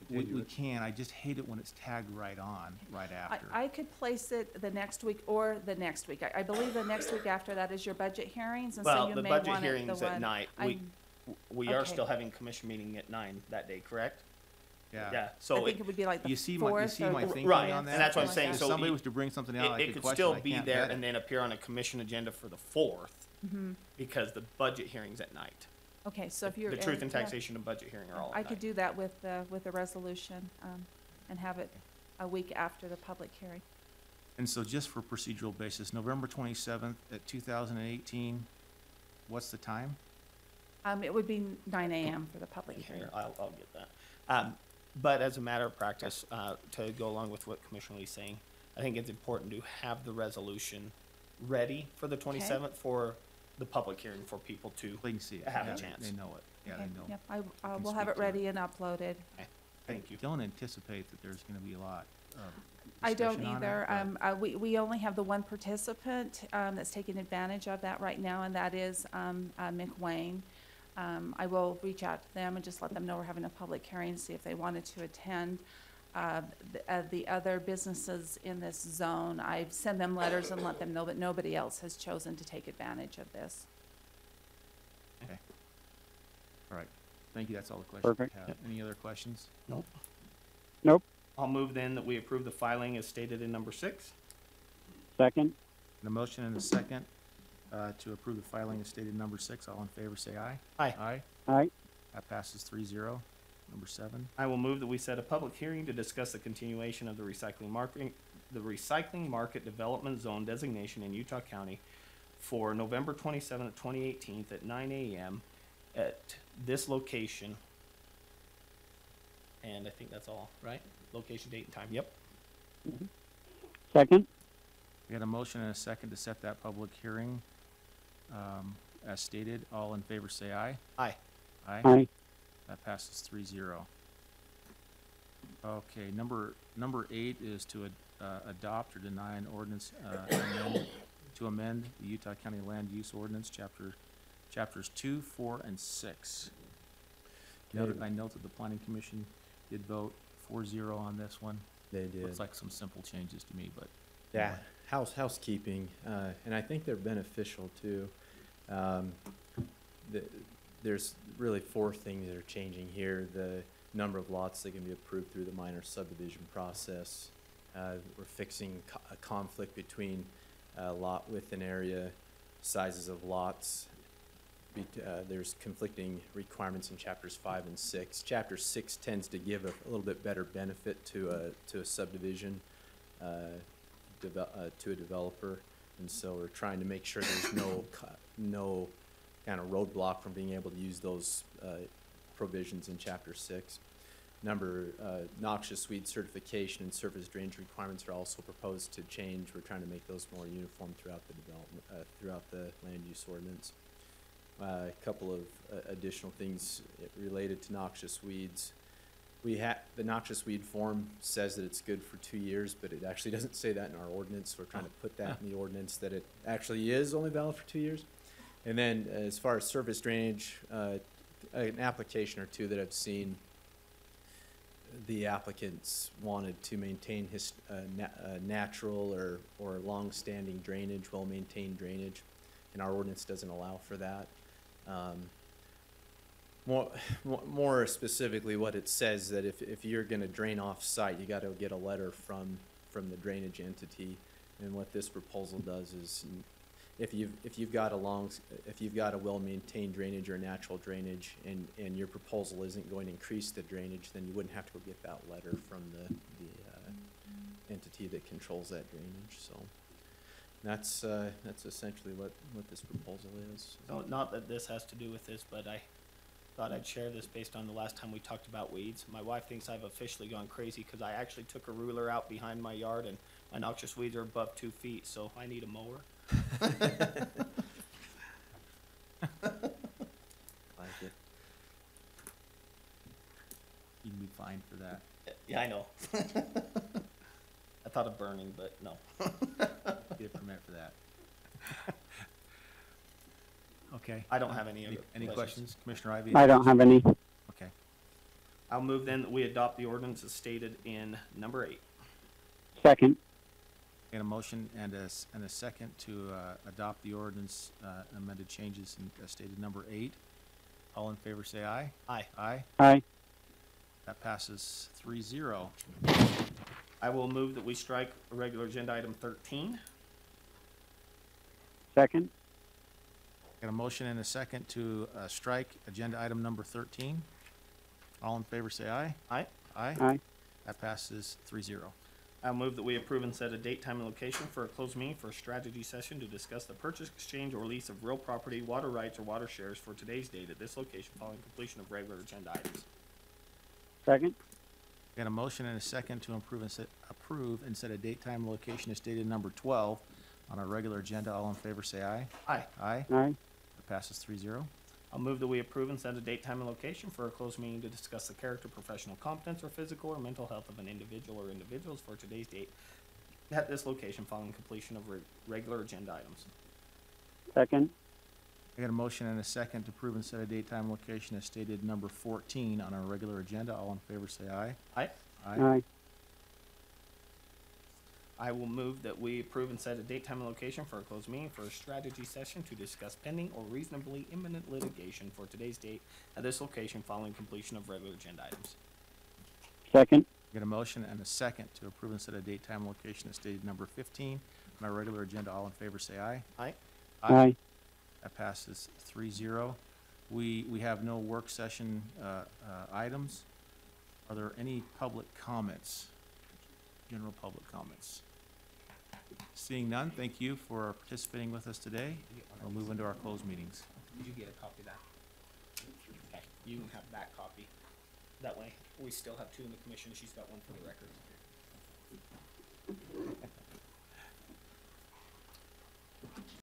We can, I just hate it when it's tagged right on, right after. I could place it the next week or the next week. I believe the next week after that is your budget hearings, and so Well, you the may budget want it the hearing's at one. night. We are okay. still having commission meeting at 9 that day, correct? Yeah, I so think it would be like the You see 4th my or thinking Right, on and that? that's what I'm something saying. like If So somebody it- was to bring something out, I it could could question, still I be can't there vet it. and then appear on a commission agenda for the 4th, because the budget hearing's at night. Okay, so if you're. The truth and yeah. taxation and budget hearing are all I at could night. do that with the resolution, and have it a week after the public hearing. And so just for procedural basis, November 27th at 2018, what's the time? It would be 9 AM for the public hearing. Here, I'll get that. But as a matter of practice, to go along with what Commissioner Lee's saying, I think it's important to have the resolution ready for the 27th for the public hearing for people to. They can see it. Have a Yeah, chance. They know it. Yeah, they Okay, know. Yep, I can will have speak it to it. ready and uploaded. Thank you. Don't anticipate that there's gonna be a lot of I don't discussion on it, either. but- We only have the one participant that's taking advantage of that right now, and that is McWayne. I will reach out to them and just let them know we're having a public hearing, see if they wanted to attend. The other businesses in this zone, I've sent them letters and let them know that nobody else has chosen to take advantage of this. All right. Thank you. That's all the questions I Perfect. have. Any other questions? Nope. Nope. I'll move then that we approve the filing as stated in number 6. Second? The motion and a second to approve the filing as stated in number 6. All in favor, say aye. Aye. Aye. Aye. That passes 3-0. Number 7. I will move that we set a public hearing to discuss the continuation of the recycling market development zone designation in Utah County for November 27th, 2018 at 9 AM at this location. And I think that's all, right? Location, date, and time. Yep. Second? We had a motion and a second to set that public hearing as stated. All in favor, say aye. Aye. Aye. Aye. That passes 3-0. Okay, number 8 is to adopt or deny an ordinance to amend the Utah County Land Use Ordinance, chapters 2, 4, and 6. I note that the Planning Commission did vote 4-0 on this one. They did. Looks like some simple changes to me, but. Yeah, housekeeping, and I think they're beneficial too. There's really 4 things that are changing here. The number of lots that can be approved through the minor subdivision process. We're fixing a conflict between lot width and area, sizes of lots. There's conflicting requirements in chapters 5 and 6. Chapter 6 tends to give a little bit better benefit to a subdivision, to a developer, and so we're trying to make sure there's no kind of roadblock from being able to use those provisions in chapter 6. Noxious weed certification and surface drainage requirements are also proposed to change. We're trying to make those more uniform throughout the development, throughout the land use ordinance. A couple of additional things related to noxious weeds. The noxious weed form says that it's good for 2 years, but it actually doesn't say that in our ordinance. We're trying to put that in the ordinance, that it actually is only valid for 2 years. And then as far as surface drainage, an application or two that I've seen, the applicants wanted to maintain natural or long-standing drainage, well-maintained drainage, and our ordinance doesn't allow for that. More specifically, what it says that if you're going to drain off-site, you got to get a letter from the drainage entity. And what this proposal does is, if you've got a well-maintained drainage or natural drainage, and your proposal isn't going to increase the drainage, then you wouldn't have to go get that letter from the entity that controls that drainage. So that's essentially what this proposal is. So not that this has to do with this, but I thought I'd share this based on the last time we talked about weeds. My wife thinks I've officially gone crazy because I actually took a ruler out behind my yard, and my noxious weeds are above 2 feet, so I need a mower. Like it. You'd be fine for that. Yeah, I know. I thought of burning, but no. Get a permit for that. Okay. I don't have any Any questions? Commissioner Ivey? I don't have any. Okay. I'll move then that we adopt the ordinance as stated in number 8. Second. Got a motion and a second to adopt the ordinance amended changes in stated number 8. All in favor say aye. Aye. Aye. Aye. That passes 3-0. I will move that we strike regular agenda item 13. Second. Got a motion and a second to strike agenda item number 13. All in favor say aye. Aye. Aye. Aye. That passes 3-0. I'll move that we approve and set a date, time, and location for a closed meeting for a strategy session to discuss the purchase, exchange, or lease of real property, water rights, or water shares for today's date at this location following completion of regular agenda items. Second. Got a motion and a second to approve and set a date, time, and location as stated number 12 on our regular agenda. All in favor say aye. Aye. Aye. Aye. That passes 3-0. I'll move that we approve and set a date, time, and location for a closed meeting to discuss the character, professional competence, or physical or mental health of an individual or individuals for today's date at this location following completion of regular agenda items. Second. I got a motion and a second to approve and set a date, time, and location as stated number 14 on our regular agenda. All in favor say aye. Aye. Aye. I will move that we approve and set a date, time, and location for a closed meeting for a strategy session to discuss pending or reasonably imminent litigation for today's date at this location following completion of regular agenda items. Second. Got a motion and a second to approve and set a date, time, and location as stated number 15 on our regular agenda. All in favor say aye. Aye. Aye. That passes 3-0. We have no work session items. Are there any public comments? General public comments? Seeing none, thank you for participating with us today. We'll move into our closed meetings. Did you get a copy of that? Okay, you can have that copy. That way, we still have 2 in the commission. She's got 1 for the record.